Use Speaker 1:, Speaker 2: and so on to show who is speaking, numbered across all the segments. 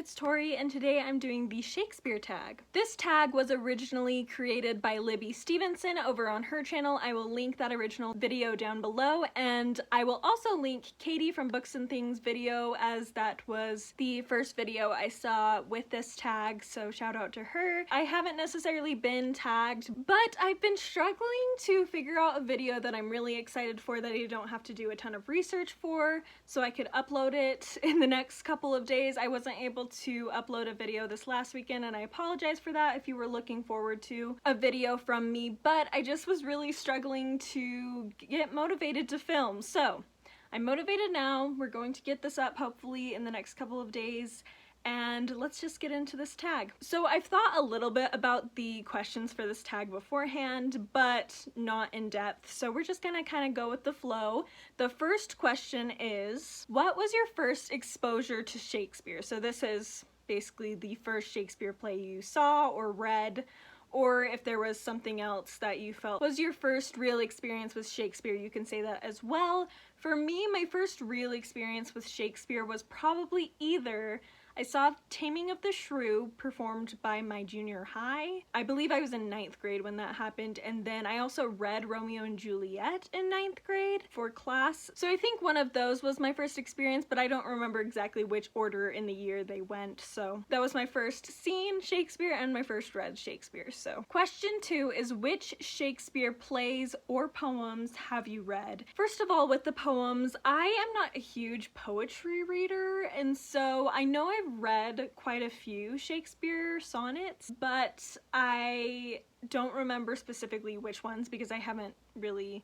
Speaker 1: it's Tori, and today I'm doing the Shakespeare Tag. This tag was originally created by Libby Stephenson over on her channel. I will link that original video down below, and I will also link Katie from Books and Things video, as that was the first video I saw with this tag, so shout out to her. I haven't necessarily been tagged, but I've been struggling to figure out a video that I'm really excited for that I don't have to do a ton of research for, so I could upload it in the next couple of days. I wasn't able to upload a video this last weekend, and I apologize for that if you were looking forward to a video from me, but I just was really struggling to get motivated to film. So I'm motivated now. We're going to get this up hopefully in the next couple of days, and let's just get into this tag. So I've thought a little bit about the questions for this tag beforehand, but not in depth. So we're just gonna kind of go with the flow. The first question is, what was your first exposure to Shakespeare? So this is basically the first Shakespeare play you saw or read, or if there was something else that you felt was your first real experience with Shakespeare, you can say that as well. For me, my first real experience with Shakespeare was probably either I saw Taming of the Shrew performed by my junior high. I believe I was in 9th grade when that happened, and then I also read Romeo and Juliet in 9th grade for class. So I think one of those was my first experience, but I don't remember exactly which order in the year they went. So that was my first seen Shakespeare and my first read Shakespeare. So question 2 is, which Shakespeare plays or poems have you read? First of all, with the poems, I am not a huge poetry reader, and so I know I've read quite a few Shakespeare sonnets, but I don't remember specifically which ones because I haven't really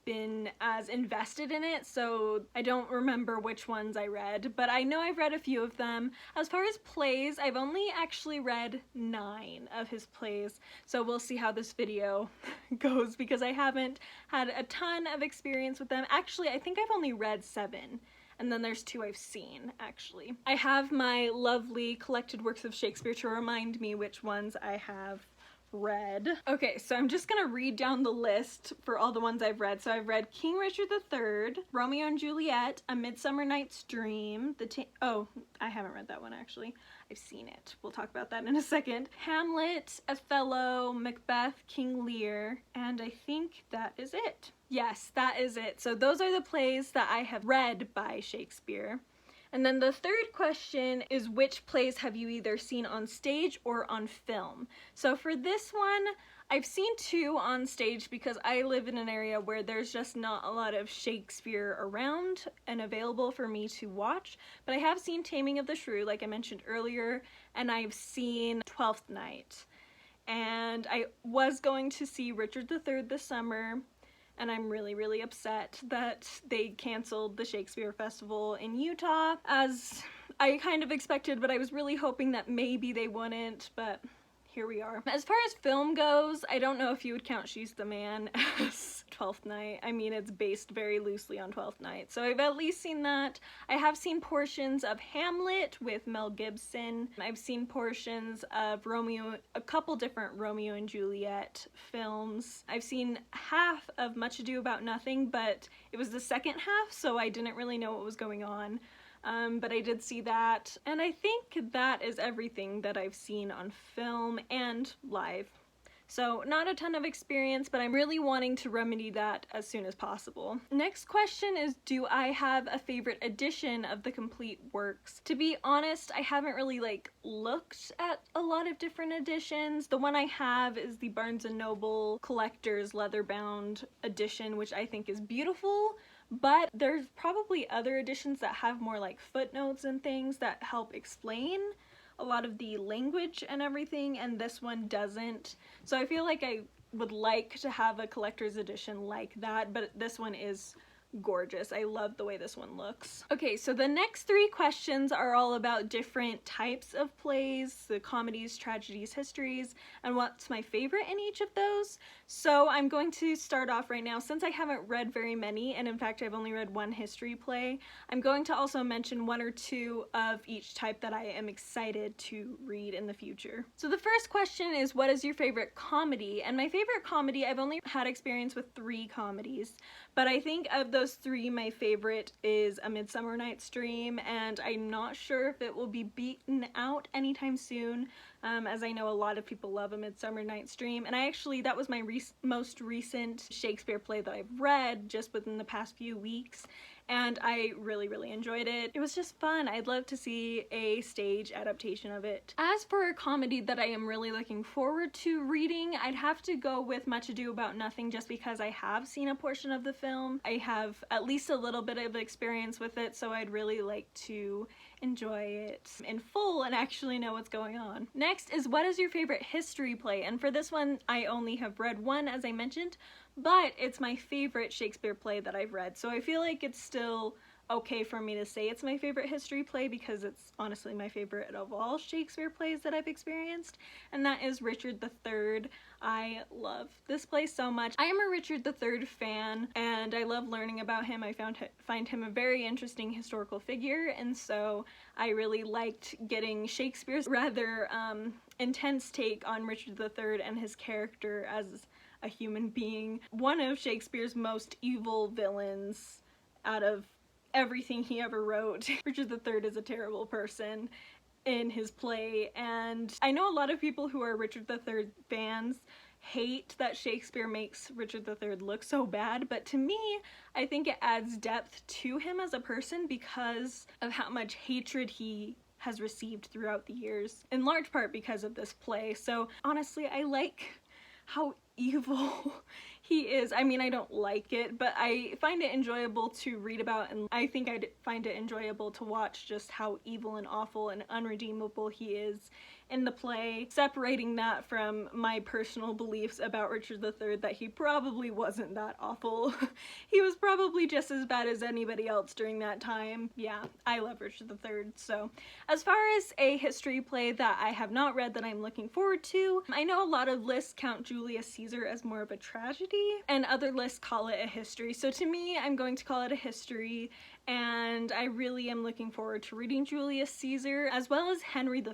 Speaker 1: been as invested in it, so I don't remember which ones I read, but I know I've read a few of them. As far as plays, I've only actually read 9 of his plays, so we'll see how this video goes because I haven't had a ton of experience with them. Actually, I think I've only read 7. And then there's 2 I've seen, actually. I have my lovely collected works of Shakespeare to remind me which ones I have read. Okay, so I'm just gonna read down the list for all the ones I've read. So I've read King Richard III, Romeo and Juliet, A Midsummer Night's Dream, oh, I haven't read that one actually. I've seen it. We'll talk about that in a second. Hamlet, Othello, Macbeth, King Lear, and I think that is it. Yes, that is it. So those are the plays that I have read by Shakespeare. And then the third question is, which plays have you either seen on stage or on film? So for this one, I've seen 2 on stage because I live in an area where there's just not a lot of Shakespeare around and available for me to watch. But I have seen Taming of the Shrew, like I mentioned earlier, and I've seen Twelfth Night. And I was going to see Richard III this summer, and I'm really, really upset that they canceled the Shakespeare Festival in Utah, as I kind of expected, but I was really hoping that maybe they wouldn't, but here we are. As far as film goes, I don't know if you would count She's the Man as Twelfth Night. I mean, it's based very loosely on Twelfth Night, so I've at least seen that. I have seen portions of Hamlet with Mel Gibson. I've seen portions of a couple different Romeo and Juliet films. I've seen half of Much Ado About Nothing, but it was the second half, so I didn't really know what was going on. But I did see that, and I think that is everything that I've seen on film and live. So not a ton of experience, but I'm really wanting to remedy that as soon as possible. Next question is, do I have a favorite edition of the complete works? To be honest, I haven't really looked at a lot of different editions. The one I have is the Barnes & Noble Collector's Leather-bound edition, which I think is beautiful. But there's probably other editions that have more footnotes and things that help explain a lot of the language and everything, and this one doesn't. So I feel like I would like to have a collector's edition like that, but this one is gorgeous. I love the way this one looks. Okay, so the next 3 questions are all about different types of plays, the comedies, tragedies, histories, and what's my favorite in each of those. So I'm going to start off right now. Since I haven't read very many, and in fact I've only read 1 history play, I'm going to also mention 1 or 2 of each type that I am excited to read in the future. So the first question is, what is your favorite comedy? And my favorite comedy, I've only had experience with 3 comedies, but I think of those three, my favorite is A Midsummer Night's Dream, and I'm not sure if it will be beaten out anytime soon, as I know a lot of people love A Midsummer Night's Dream, and that was my most recent Shakespeare play that I've read just within the past few weeks, and I really enjoyed it. It was just fun. I'd love to see a stage adaptation of it. As for a comedy that I am really looking forward to reading, I'd have to go with Much Ado About Nothing, just because I have seen a portion of the film. I have at least a little bit of experience with it, so I'd really like to enjoy it in full and actually know what's going on. Next is, what is your favorite history play? And for this one, I only have read one, as I mentioned, but it's my favorite Shakespeare play that I've read, so I feel like it's still okay for me to say it's my favorite history play, because it's honestly my favorite of all Shakespeare plays that I've experienced, and that is Richard III. I love this play so much. I am a Richard III fan, and I love learning about him. I find him a very interesting historical figure, and so I really liked getting Shakespeare's rather intense take on Richard III and his character as a human being. One of Shakespeare's most evil villains out of everything he ever wrote. Richard III is a terrible person in his play, and I know a lot of people who are Richard III fans hate that Shakespeare makes Richard III look so bad, but to me, I think it adds depth to him as a person because of how much hatred he has received throughout the years, in large part because of this play. So honestly, I like how evil he is. I mean, I don't like it, but I find it enjoyable to read about, and I think I'd find it enjoyable to watch just how evil and awful and unredeemable he is in the play, separating that from my personal beliefs about Richard III, that he probably wasn't that awful. He was probably just as bad as anybody else during that time. Yeah, I love Richard III. So as far as a history play that I have not read that I'm looking forward to, I know a lot of lists count Julius Caesar as more of a tragedy, and other lists call it a history. So to me, I'm going to call it a history, and I really am looking forward to reading Julius Caesar, as well as Henry V.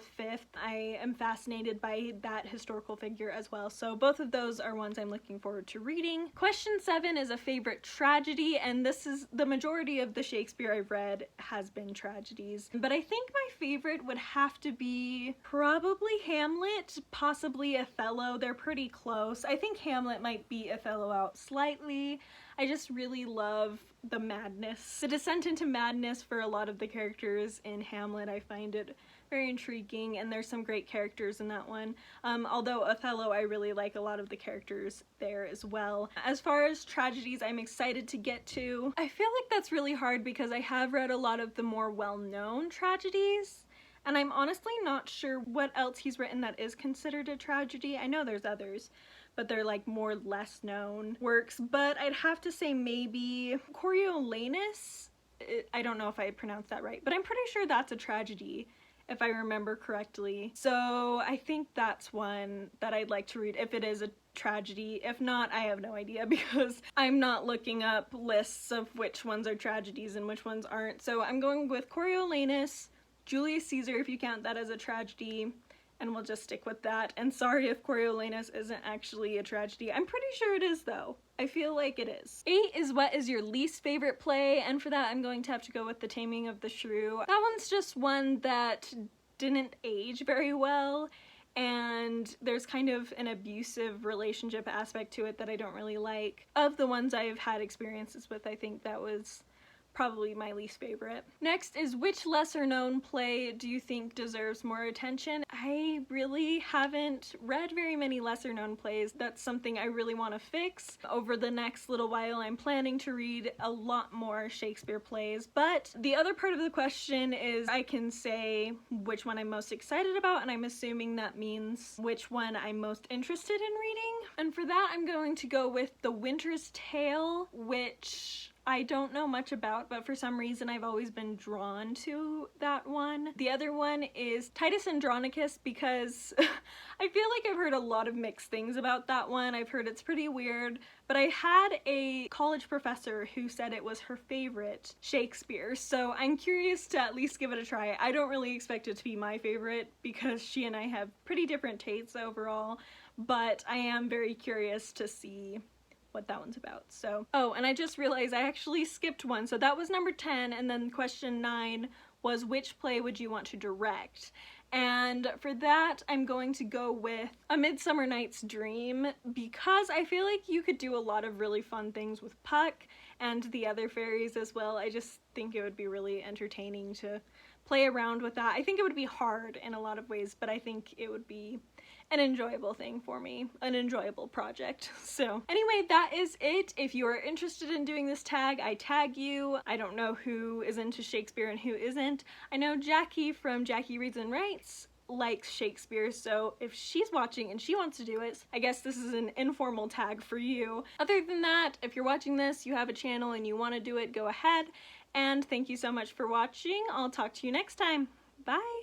Speaker 1: I am fascinated by that historical figure as well, so both of those are ones I'm looking forward to reading. Question 7 is a favorite tragedy, and this is the majority of the Shakespeare I've read has been tragedies, but I think my favorite would have to be probably Hamlet, possibly Othello. They're pretty close. I think Hamlet might beat Othello out slightly. I just really love the madness, the descent into madness for a lot of the characters in Hamlet. I find it very intriguing, and there's some great characters in that one. Although Othello, I really like a lot of the characters there as well. As far as tragedies I'm excited to get to, I feel like that's really hard because I have read a lot of the more well-known tragedies, and I'm honestly not sure what else he's written that is considered a tragedy. I know there's others, but they're like more less known works, but I'd have to say maybe Coriolanus. I don't know if I pronounced that right, but I'm pretty sure that's a tragedy if I remember correctly. So I think that's one that I'd like to read if it is a tragedy. If not, I have no idea because I'm not looking up lists of which ones are tragedies and which ones aren't. So I'm going with Coriolanus, Julius Caesar if you count that as a tragedy, and we'll just stick with that. And sorry if Coriolanus isn't actually a tragedy. I'm pretty sure it is though. I feel like it is. 8 is, what is your least favorite play? And for that I'm going to have to go with The Taming of the Shrew. That one's just one that didn't age very well, and there's kind of an abusive relationship aspect to it that I don't really like. Of the ones I've had experiences with, I think that was probably my least favorite. Next is, which lesser known play do you think deserves more attention? I really haven't read very many lesser known plays. That's something I really want to fix. Over the next little while I'm planning to read a lot more Shakespeare plays, but the other part of the question is I can say which one I'm most excited about, and I'm assuming that means which one I'm most interested in reading. And for that I'm going to go with The Winter's Tale, which I don't know much about, but for some reason I've always been drawn to that one. The other one is Titus Andronicus because I feel like I've heard a lot of mixed things about that one. I've heard it's pretty weird, but I had a college professor who said it was her favorite Shakespeare, so I'm curious to at least give it a try. I don't really expect it to be my favorite because she and I have pretty different tastes overall, but I am very curious to see what that one's about. So, oh, and I just realized I actually skipped one. So that was number 10, and then question 9 was which play would you want to direct? And for that, I'm going to go with A Midsummer Night's Dream, because I feel like you could do a lot of really fun things with Puck and the other fairies as well. I just think it would be really entertaining to play around with that. I think it would be hard in a lot of ways, but I think it would be an enjoyable thing for me, an enjoyable project. So anyway, that is it. If you are interested in doing this tag, I tag you. I don't know who is into Shakespeare and who isn't. I know Jackie from Jackie Reads and Writes likes Shakespeare, so if she's watching and she wants to do it, I guess this is an informal tag for you. Other than that, if you're watching this, you have a channel and you want to do it, go ahead. And thank you so much for watching. I'll talk to you next time. Bye!